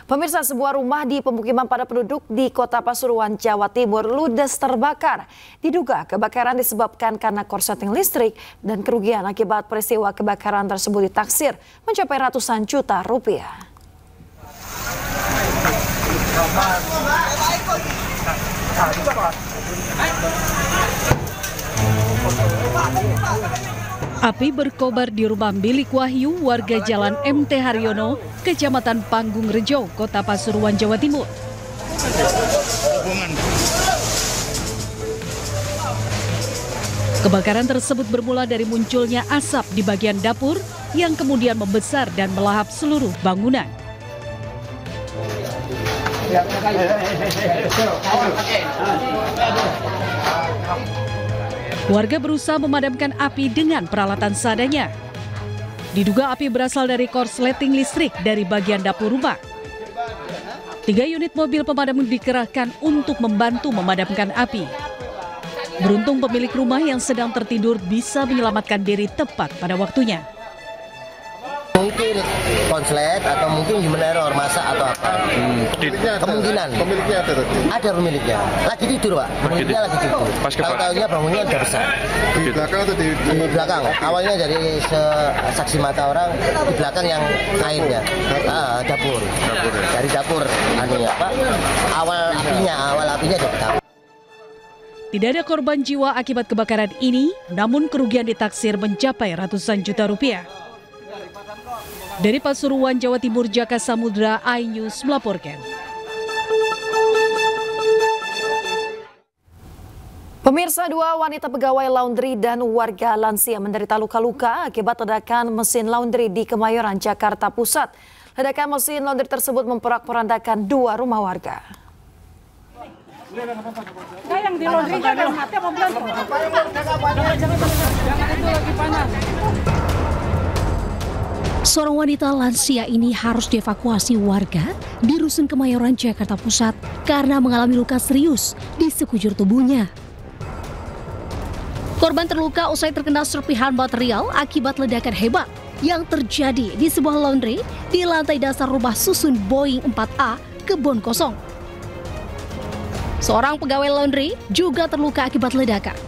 Pemirsa, sebuah rumah di pemukiman padat penduduk di Kota Pasuruan, Jawa Timur ludes terbakar. Diduga kebakaran disebabkan karena korsleting listrik dan kerugian akibat peristiwa kebakaran tersebut ditaksir mencapai ratusan juta rupiah. Api berkobar di rumah milik Wahyu, warga Jalan MT Haryono, Kecamatan Panggung Rejo, Kota Pasuruan, Jawa Timur. Kebakaran tersebut bermula dari munculnya asap di bagian dapur yang kemudian membesar dan melahap seluruh bangunan. Warga berusaha memadamkan api dengan peralatan seadanya. Diduga api berasal dari korsleting listrik dari bagian dapur rumah. 3 unit mobil pemadam dikerahkan untuk membantu memadamkan api. Beruntung pemilik rumah yang sedang tertidur bisa menyelamatkan diri tepat pada waktunya. Mungkin konslet atau mungkin human error, masak atau apa. Kemungkinan. Pemiliknya ada tadi? Ada pemiliknya. Lagi tidur, Pak. Pemiliknya lagi tidur. Tahu-tahunya bangunnya udah besar. Di belakang atau di belakang? Awalnya dari saksi mata orang, di belakang yang kainnya. Dapur. Dari dapur, awal apinya dapat dapur. Tidak ada korban jiwa akibat kebakaran ini, namun kerugian ditaksir mencapai ratusan juta rupiah. Dari Pasuruan, Jawa Timur, Jaka Samudra, iNews melaporkan. Pemirsa, 2 wanita pegawai laundry dan warga lansia menderita luka-luka akibat ledakan mesin laundry di Kemayoran, Jakarta Pusat. Ledakan mesin laundry tersebut memporak-porandakan 2 rumah warga. Yang di laundry jangan mati apa belum? Jangan itu lagi panas. Seorang wanita lansia ini harus dievakuasi warga di Rusun Kemayoran, Jakarta Pusat karena mengalami luka serius di sekujur tubuhnya. Korban terluka usai terkena serpihan material akibat ledakan hebat yang terjadi di sebuah laundry di lantai dasar rumah susun Boeing 4A, Kebon Kosong. Seorang pegawai laundry juga terluka akibat ledakan.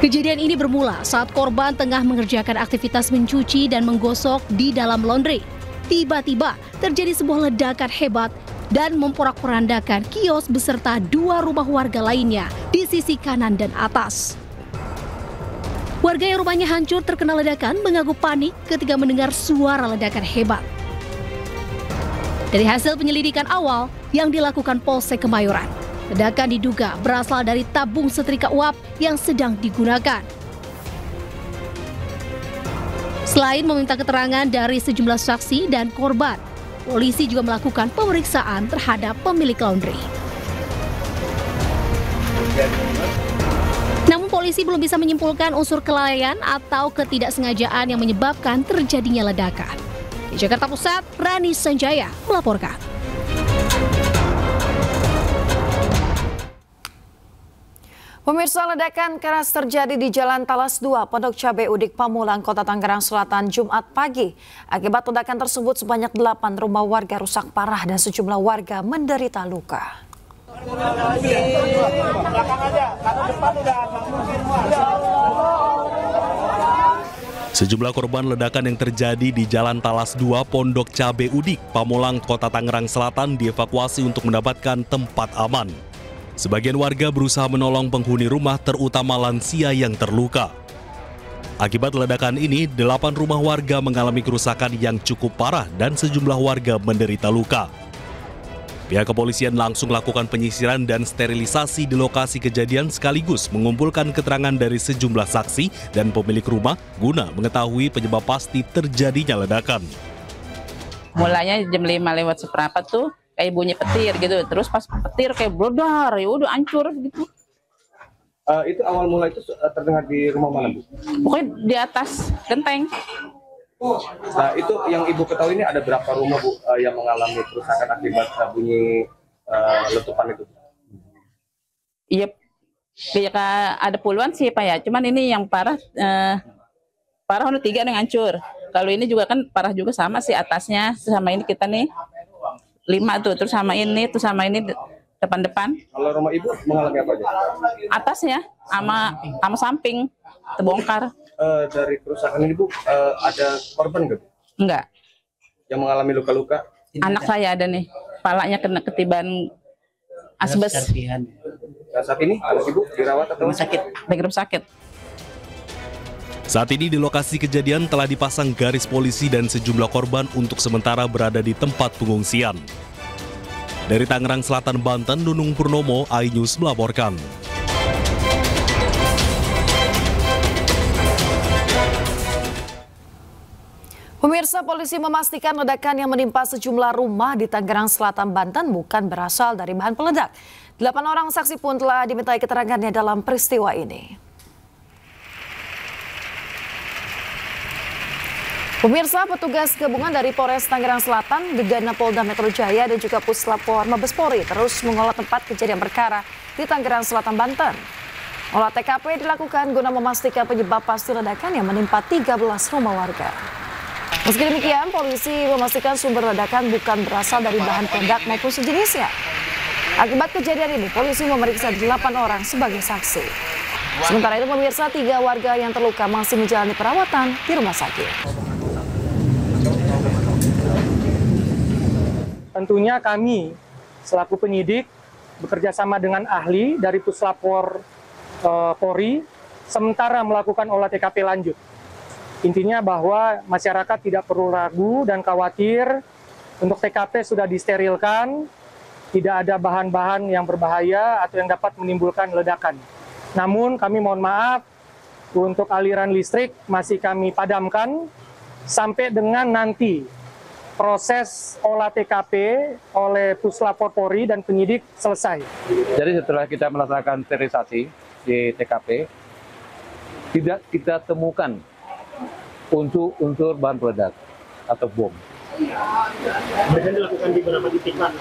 Kejadian ini bermula saat korban tengah mengerjakan aktivitas mencuci dan menggosok di dalam laundry. Tiba-tiba terjadi sebuah ledakan hebat dan memporak-porandakan kios beserta 2 rumah warga lainnya di sisi kanan dan atas. Warga yang rumahnya hancur terkena ledakan mengaku panik ketika mendengar suara ledakan hebat. Dari hasil penyelidikan awal yang dilakukan Polsek Kemayoran, ledakan diduga berasal dari tabung setrika uap yang sedang digunakan. Selain meminta keterangan dari sejumlah saksi dan korban, polisi juga melakukan pemeriksaan terhadap pemilik laundry. Namun polisi belum bisa menyimpulkan unsur kelalaian atau ketidaksengajaan yang menyebabkan terjadinya ledakan. Di Jakarta Pusat, Rani Sanjaya melaporkan. Pemirsa, ledakan keras terjadi di Jalan Talas 2, Pondok Cabe Udik, Pamulang, Kota Tangerang Selatan, Jumat pagi. Akibat ledakan tersebut sebanyak 8 rumah warga rusak parah dan sejumlah warga menderita luka. Sejumlah korban ledakan yang terjadi di Jalan Talas 2, Pondok Cabe Udik, Pamulang, Kota Tangerang Selatan dievakuasi untuk mendapatkan tempat aman. Sebagian warga berusaha menolong penghuni rumah, terutama lansia yang terluka. Akibat ledakan ini, 8 rumah warga mengalami kerusakan yang cukup parah dan sejumlah warga menderita luka. Pihak kepolisian langsung melakukan penyisiran dan sterilisasi di lokasi kejadian sekaligus mengumpulkan keterangan dari sejumlah saksi dan pemilik rumah guna mengetahui penyebab pasti terjadinya ledakan. Mulanya jam 5 lewat seperempat tuh kayak bunyi petir gitu, terus pas petir kayak brodar, ya udah hancur gitu. Itu awal mula itu terdengar di rumah mana, Bu? Pokoknya di atas genteng. Nah, itu yang Ibu ketahui ini ada berapa rumah, Bu, yang mengalami kerusakan akibat bunyi letupan itu? Iya, kayak ada puluhan sih Pak ya, cuman ini yang parah udah 3 yang hancur. Kalau ini juga kan parah juga sama sih atasnya, sama ini kita nih 5 tuh, terus sama ini, depan-depan. Kalau rumah ibu mengalami apa aja? Atasnya sama samping terbongkar. Dari kerusakan ini Bu, ada korban nggak? Enggak. Yang mengalami luka-luka? Anak saya ada nih, palanya kena ketiban asbes. Saat ini anak ibu dirawat atau sakit? Di rumah sakit. Saat ini di lokasi kejadian telah dipasang garis polisi dan sejumlah korban untuk sementara berada di tempat pengungsian. Dari Tangerang Selatan, Banten, Nunung Purnomo, iNews melaporkan. Pemirsa, polisi memastikan ledakan yang menimpa sejumlah rumah di Tangerang Selatan, Banten bukan berasal dari bahan peledak. 8 orang saksi pun telah dimintai keterangannya dalam peristiwa ini. Pemirsa, petugas gabungan dari Polres Tangerang Selatan, Gegana Polda Metro Jaya dan juga Puslapor Mabes Polri terus mengolah tempat kejadian perkara di Tangerang Selatan, Banten. Olah TKP dilakukan guna memastikan penyebab pasti ledakan yang menimpa 13 rumah warga. Meski demikian, polisi memastikan sumber ledakan bukan berasal dari bahan peledak maupun sejenisnya. Akibat kejadian ini, polisi memeriksa 8 orang sebagai saksi. Sementara itu, pemirsa, 3 warga yang terluka masih menjalani perawatan di rumah sakit. Tentunya kami selaku penyidik bekerja sama dengan ahli dari Puslapor Polri sementara melakukan olah TKP lanjut. Intinya bahwa masyarakat tidak perlu ragu dan khawatir, untuk TKP sudah disterilkan, tidak ada bahan-bahan yang berbahaya atau yang dapat menimbulkan ledakan. Namun kami mohon maaf, untuk aliran listrik masih kami padamkan sampai dengan nanti proses olah TKP oleh Puslapor Polri dan penyidik selesai. Jadi setelah kita melaksanakan sterilisasi di TKP, tidak kita temukan unsur bahan peledak atau bom. Kemudian dilakukan di beberapa titik, Pak?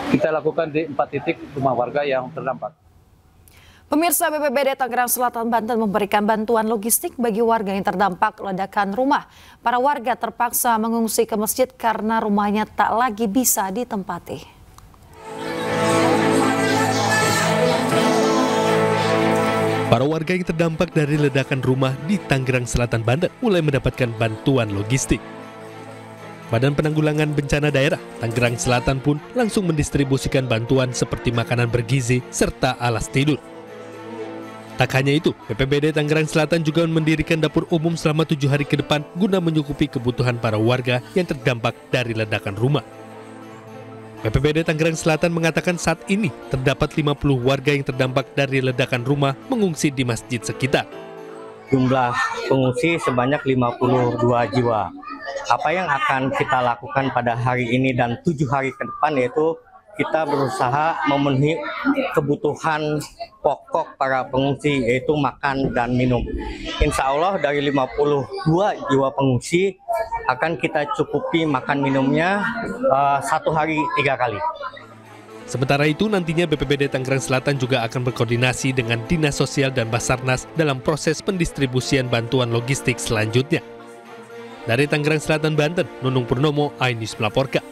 Kita lakukan di 4 titik rumah warga yang terdampak. Pemirsa, BPBD Tangerang Selatan, Banten memberikan bantuan logistik bagi warga yang terdampak ledakan rumah. Para warga terpaksa mengungsi ke masjid karena rumahnya tak lagi bisa ditempati. Para warga yang terdampak dari ledakan rumah di Tangerang Selatan, Banten mulai mendapatkan bantuan logistik. Badan Penanggulangan Bencana Daerah Tangerang Selatan pun langsung mendistribusikan bantuan seperti makanan bergizi serta alas tidur. Tak hanya itu, BPBD Tangerang Selatan juga mendirikan dapur umum selama 7 hari ke depan guna menyukupi kebutuhan para warga yang terdampak dari ledakan rumah. BPBD Tangerang Selatan mengatakan saat ini terdapat 50 warga yang terdampak dari ledakan rumah mengungsi di masjid sekitar. Jumlah pengungsi sebanyak 52 jiwa. Apa yang akan kita lakukan pada hari ini dan 7 hari ke depan yaitu kita berusaha memenuhi kebutuhan pokok para pengungsi yaitu makan dan minum. Insya Allah dari 52 jiwa pengungsi akan kita cukupi makan minumnya 1 hari 3 kali. Sementara itu nantinya BPBD Tangerang Selatan juga akan berkoordinasi dengan Dinas Sosial dan Basarnas dalam proses pendistribusian bantuan logistik selanjutnya. Dari Tangerang Selatan, Banten, Nunung Purnomo, iNews melaporkan.